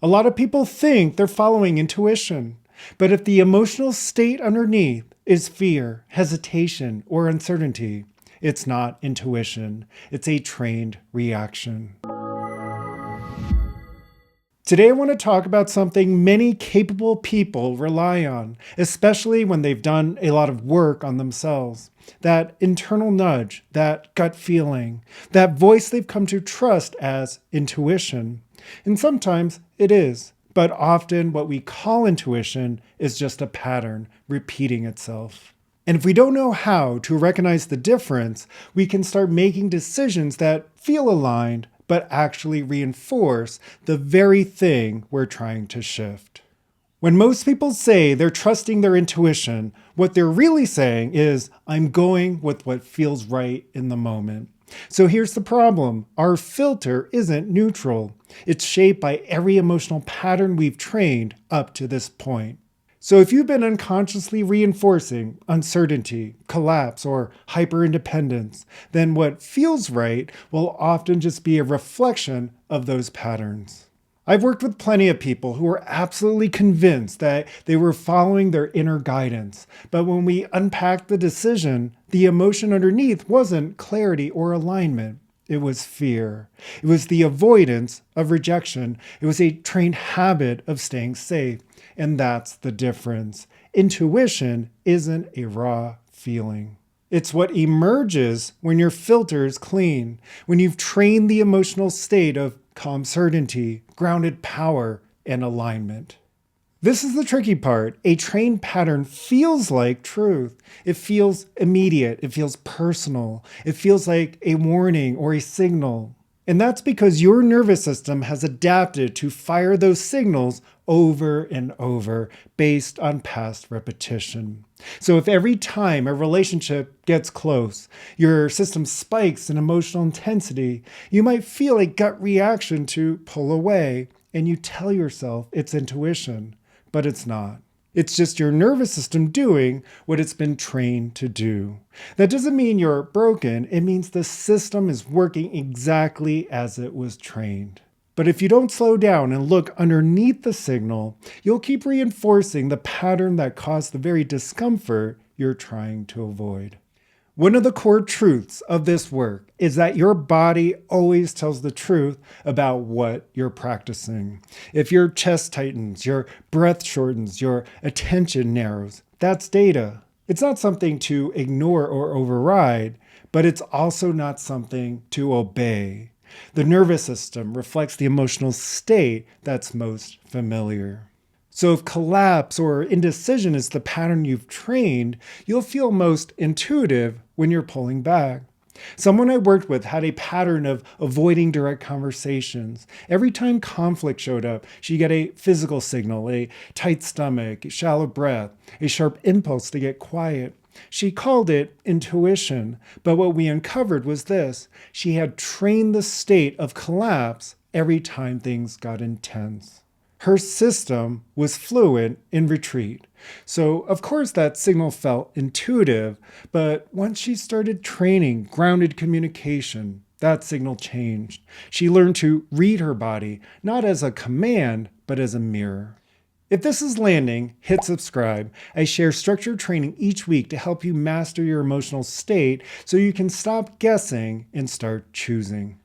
A lot of people think they're following intuition, but if the emotional state underneath is fear, hesitation, or uncertainty, it's not intuition. It's a trained reaction. Today, I want to talk about something many capable people rely on, especially when they've done a lot of work on themselves. That internal nudge, that gut feeling, that voice they've come to trust as intuition. And sometimes it is, but often what we call intuition is just a pattern repeating itself. And if we don't know how to recognize the difference, we can start making decisions that feel aligned, but actually reinforce the very thing we're trying to shift. When most people say they're trusting their intuition, what they're really saying is, I'm going with what feels right in the moment. So here's the problem. Our filter isn't neutral. It's shaped by every emotional pattern we've trained up to this point. So if you've been unconsciously reinforcing uncertainty, collapse, or hyper-independence, then what feels right will often just be a reflection of those patterns. I've worked with plenty of people who were absolutely convinced that they were following their inner guidance. But when we unpacked the decision, the emotion underneath wasn't clarity or alignment. It was fear. It was the avoidance of rejection. It was a trained habit of staying safe. And that's the difference. Intuition isn't a raw feeling. It's what emerges when your filter is clean, when you've trained the emotional state of calm certainty, grounded power, and alignment. This is the tricky part. A trained pattern feels like truth. It feels immediate. It feels personal. It feels like a warning or a signal. And that's because your nervous system has adapted to fire those signals over and over based on past repetition. So if every time a relationship gets close, your system spikes in emotional intensity, you might feel a gut reaction to pull away, and you tell yourself it's intuition, but it's not. It's just your nervous system doing what it's been trained to do. That doesn't mean you're broken. It means the system is working exactly as it was trained. But if you don't slow down and look underneath the signal, you'll keep reinforcing the pattern that caused the very discomfort you're trying to avoid. One of the core truths of this work is that your body always tells the truth about what you're practicing. If your chest tightens, your breath shortens, your attention narrows, that's data. It's not something to ignore or override, but it's also not something to obey. The nervous system reflects the emotional state that's most familiar. So if collapse or indecision is the pattern you've trained, you'll feel most intuitive when you're pulling back. Someone I worked with had a pattern of avoiding direct conversations. Every time conflict showed up, she'd get a physical signal, a tight stomach, a shallow breath, a sharp impulse to get quiet. She called it intuition, but what we uncovered was this. She had trained the state of collapse every time things got intense. Her system was fluent in retreat. So, of course, that signal felt intuitive, but once she started training grounded communication, that signal changed. She learned to read her body, not as a command, but as a mirror. If this is landing, hit subscribe. I share structured training each week to help you master your emotional state so you can stop guessing and start choosing.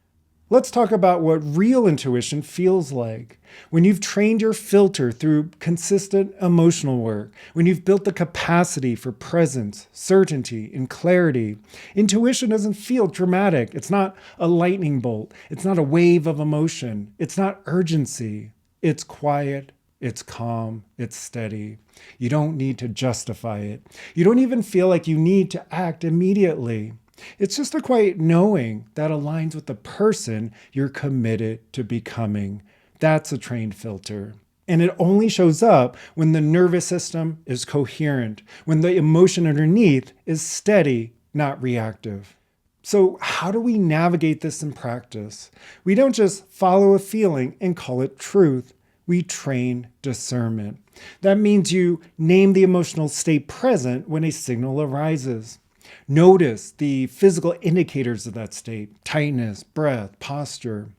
Let's talk about what real intuition feels like. When you've trained your filter through consistent emotional work, when you've built the capacity for presence, certainty, and clarity, intuition doesn't feel dramatic. It's not a lightning bolt. It's not a wave of emotion. It's not urgency. It's quiet. It's calm. It's steady. You don't need to justify it. You don't even feel like you need to act immediately. It's just a quiet knowing that aligns with the person you're committed to becoming. That's a trained filter. And it only shows up when the nervous system is coherent, when the emotion underneath is steady, not reactive. So how do we navigate this in practice? We don't just follow a feeling and call it truth. We train discernment. That means you name the emotional state present when a signal arises. Notice the physical indicators of that state: tightness, breath, posture.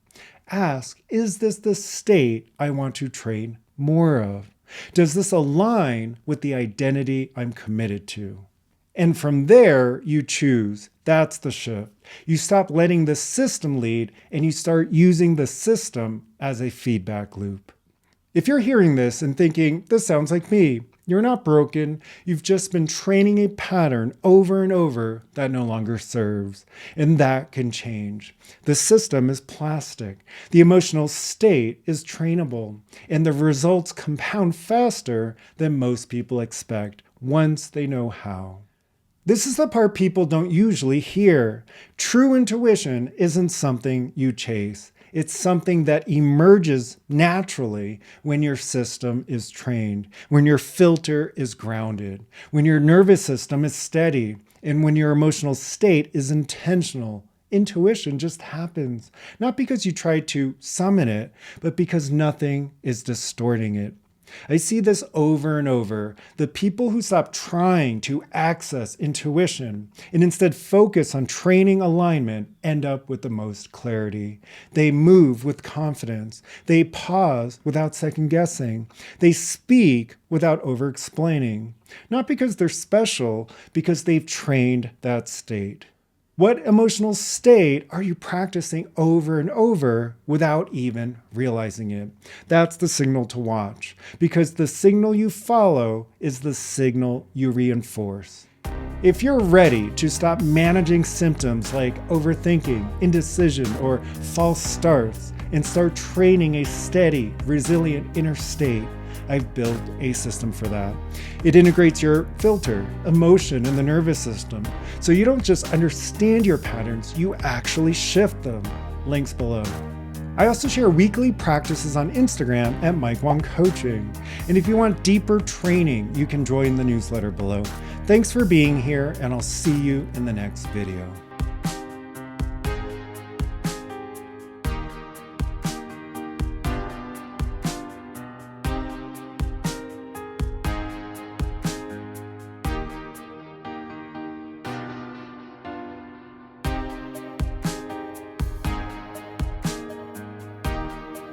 Ask, is this the state I want to train more of? Does this align with the identity I'm committed to? And from there, you choose. That's the shift. You stop letting the system lead and you start using the system as a feedback loop. If you're hearing this and thinking, this sounds like me, you're not broken. You've just been training a pattern over and over that no longer serves. And that can change. The system is plastic. The emotional state is trainable. And the results compound faster than most people expect once they know how. This is the part people don't usually hear. True intuition isn't something you chase. It's something that emerges naturally when your system is trained, when your filter is grounded, when your nervous system is steady, and when your emotional state is intentional. Intuition just happens, not because you try to summon it, but because nothing is distorting it. I see this over and over. The people who stop trying to access intuition and instead focus on training alignment end up with the most clarity. They move with confidence. They pause without second guessing. They speak without over-explaining. Not because they're special, because they've trained that state. What emotional state are you practicing over and over without even realizing it? That's the signal to watch, because the signal you follow is the signal you reinforce. If you're ready to stop managing symptoms like overthinking, indecision, or false starts, and start training a steady, resilient inner state, I've built a system for that. It integrates your filter, emotion, and the nervous system. So you don't just understand your patterns, you actually shift them. Links below. I also share weekly practices on Instagram at Mike Wang Coaching. And if you want deeper training, you can join the newsletter below. Thanks for being here, and I'll see you in the next video.